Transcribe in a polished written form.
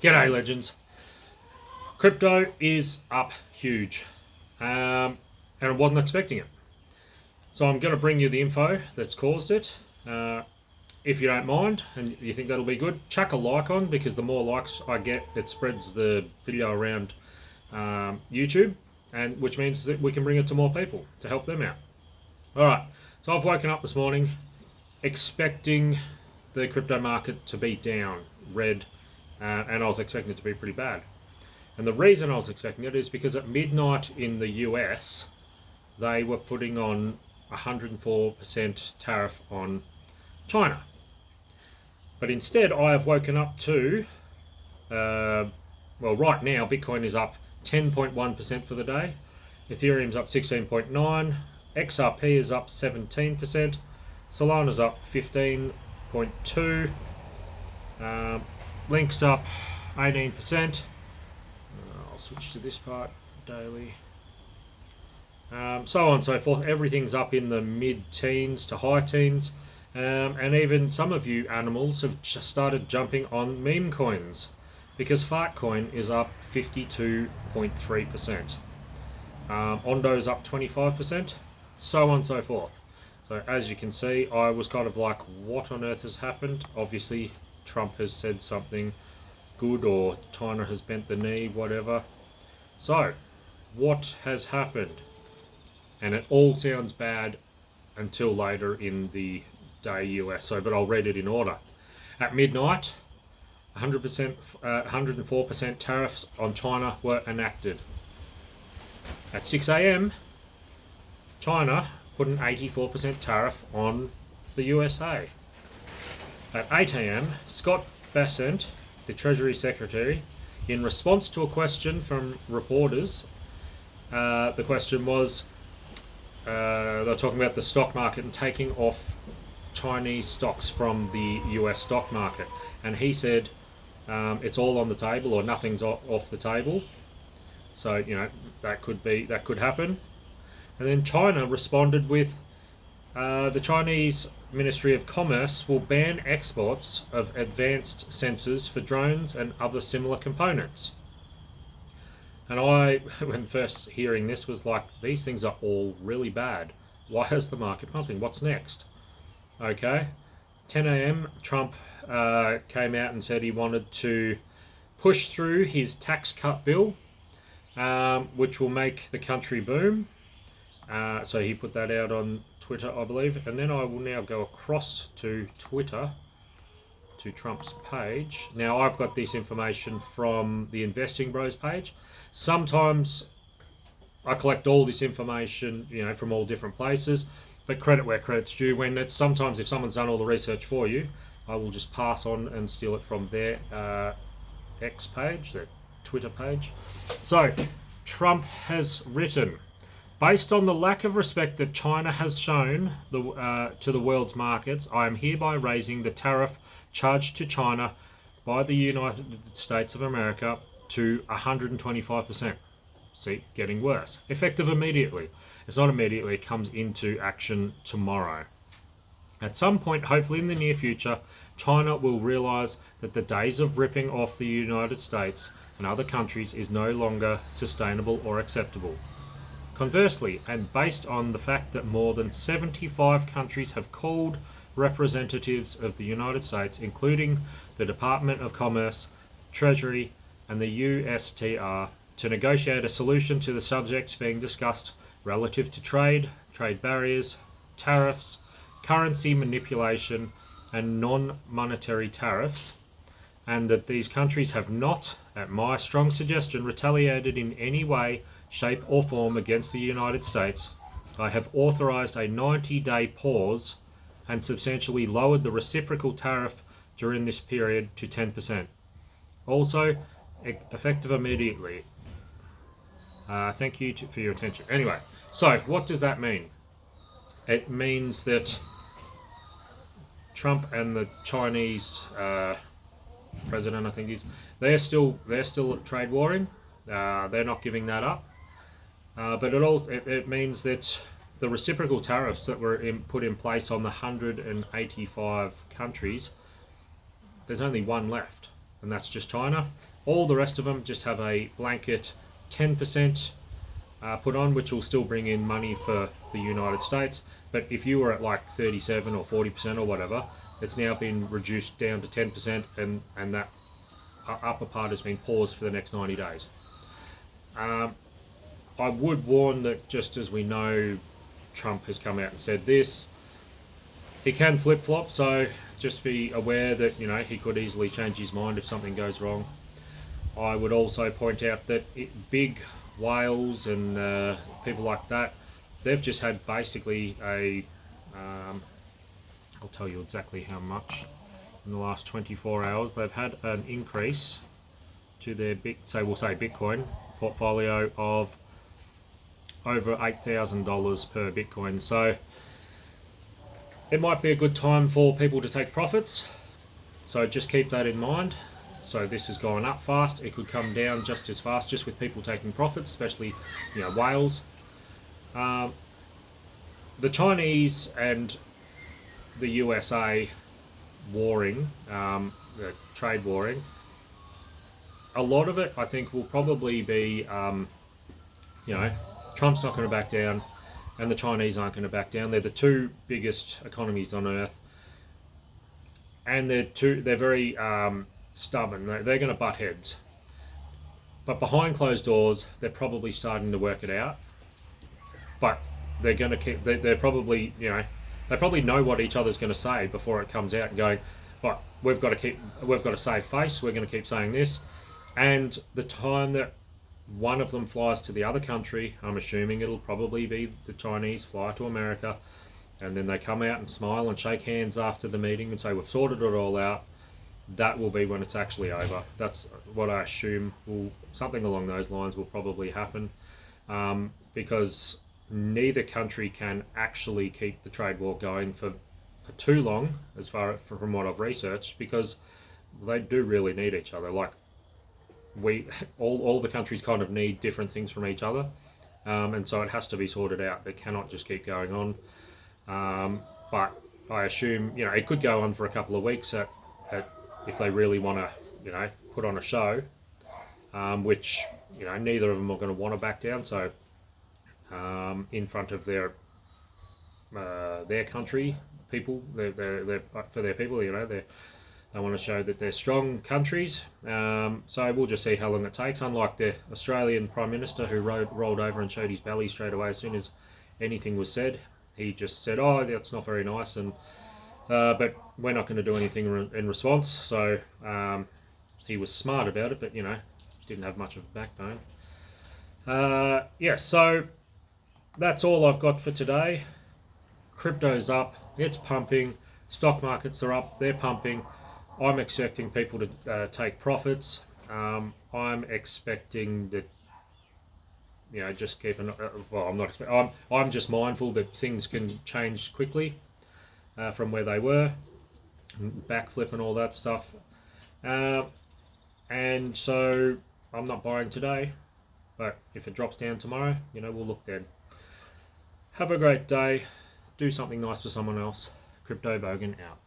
G'day legends. Crypto is up huge, and I wasn't expecting it. So I'm going to bring you the info that's caused it. If you don't mind and you think that'll be good, chuck a like on, because the more likes I get, it spreads the video around YouTube, and which means that we can bring it to more people to help them out. All right, so I've woken up this morning expecting the crypto market to be down, red, and I was expecting it to be pretty bad. And the reason I was expecting it is because at midnight in the US, they were putting on 104% tariff on China. But instead, I have woken up to, well, right now, Bitcoin is up 10.1% for the day. Ethereum's up 16.9%. XRP is up 17%. Solana's up 15.2%. Link's up 18%. I'll switch to this part, daily. So on and so forth. Everything's up in the mid-teens to high teens. And even some of you animals have just started jumping on meme coins, because Fartcoin is up 52.3%. Ondo's up 25%. So on and so forth. So as you can see, I was kind of like, what on earth has happened? Obviously, Trump has said something good, or China has bent the knee, whatever. So, what has happened? And it all sounds bad until later in the day US. So, but I'll read it in order. At midnight, 104% tariffs on China were enacted. At 6 a.m., China put an 84% tariff on the USA. At 8 a.m., Scott Bessent, the Treasury Secretary, in response to a question from reporters, the question was, they're talking about the stock market and taking off Chinese stocks from the US stock market. And he said, it's all on the table, or nothing's off the table. So, you know, that could happen. And then China responded with, the Chinese Ministry of Commerce will ban exports of advanced sensors for drones and other similar components. And I, when first hearing this, was like, these things are all really bad. Why is the market pumping? What's next? Okay, 10 a.m. Trump came out and said he wanted to push through his tax cut bill, which will make the country boom. So he put that out on Twitter, I believe. And then I will now go across to Twitter, to Trump's page. Now, I've got this information from the Investing Bros page. Sometimes I collect all this information, you know, from all different places, but credit where credit's due. When it's sometimes, if someone's done all the research for you, I will just pass on and steal it from their X page, their Twitter page. So, Trump has written, based on the lack of respect that China has shown to the world's markets, I am hereby raising the tariff charged to China by the United States of America to 125%. See, getting worse. Effective immediately. It's not immediately, it comes into action tomorrow. At some point, hopefully in the near future, China will realise that the days of ripping off the United States and other countries is no longer sustainable or acceptable. Conversely, and based on the fact that more than 75 countries have called representatives of the United States, including the Department of Commerce, Treasury, and the USTR, to negotiate a solution to the subjects being discussed relative to trade barriers, tariffs, currency manipulation, and non-monetary tariffs, and that these countries have not, at my strong suggestion, retaliated in any way, shape or form against the United States, I have authorized a 90-day pause and substantially lowered the reciprocal tariff during this period to 10%. Also, effective immediately. Thank you for your attention. Anyway, so what does that mean? It means that Trump and the Chinese president, I think they're still trade warring. They're not giving that up. But it means that the reciprocal tariffs that were put in place on the 185 countries, there's only one left, and that's just China. All the rest of them just have a blanket 10% put on, which will still bring in money for the United States. But if you were at like 37 or 40% or whatever, it's now been reduced down to 10%, and that upper part has been paused for the next 90 days. I would warn that, just as we know Trump has come out and said this, he can flip-flop, so just be aware that, you know, he could easily change his mind if something goes wrong. I would also point out that big whales and people like that, they've just had basically a, I'll tell you exactly how much in the last 24 hours, they've had an increase to their we'll say Bitcoin portfolio of over $8,000 per Bitcoin. So it might be a good time for people to take profits. So just keep that in mind. So this has gone up fast. It could come down just as fast, just with people taking profits, especially, you know, whales. The Chinese and the USA warring, the trade warring, a lot of it I think will probably be, you know, Trump's not going to back down, and the Chinese aren't going to back down. They're the two biggest economies on earth, and they're very stubborn. They're going to butt heads, but behind closed doors, they're probably starting to work it out. But they're going to keep. They're probably, you know, they probably know what each other's going to say before it comes out and going, right, we've got to save face. We're going to keep saying this, and the time that one of them flies to the other country, I'm assuming it'll probably be the Chinese fly to America, and then they come out and smile and shake hands after the meeting and say we've sorted it all out. That will be when it's actually over. That's what I assume something along those lines will probably happen, because neither country can actually keep the trade war going for too long, as far from what I've researched, because they do really need each other. Like, all the countries kind of need different things from each other, and so it has to be sorted out. It cannot just keep going on. But I assume, you know, it could go on for a couple of weeks if they really want to, you know, put on a show, which, you know, neither of them are going to want to back down. So in front of their country people, they're for their people, you know, they want to show that they're strong countries. So we'll just see how long it takes. Unlike the Australian Prime Minister, who rolled over and showed his belly straight away as soon as anything was said. He just said, "Oh, that's not very nice," and but we're not going to do anything in response. So he was smart about it, but, you know, didn't have much of a backbone. Yeah, so that's all I've got for today. Crypto's up, it's pumping. Stock markets are up, they're pumping. I'm expecting people to take profits. I'm expecting that, you know, just keep an. Well, I'm not. I'm just mindful that things can change quickly from where they were, backflip and all that stuff. And so I'm not buying today, but if it drops down tomorrow, you know, we'll look then. Have a great day. Do something nice for someone else. Crypto Bogan out.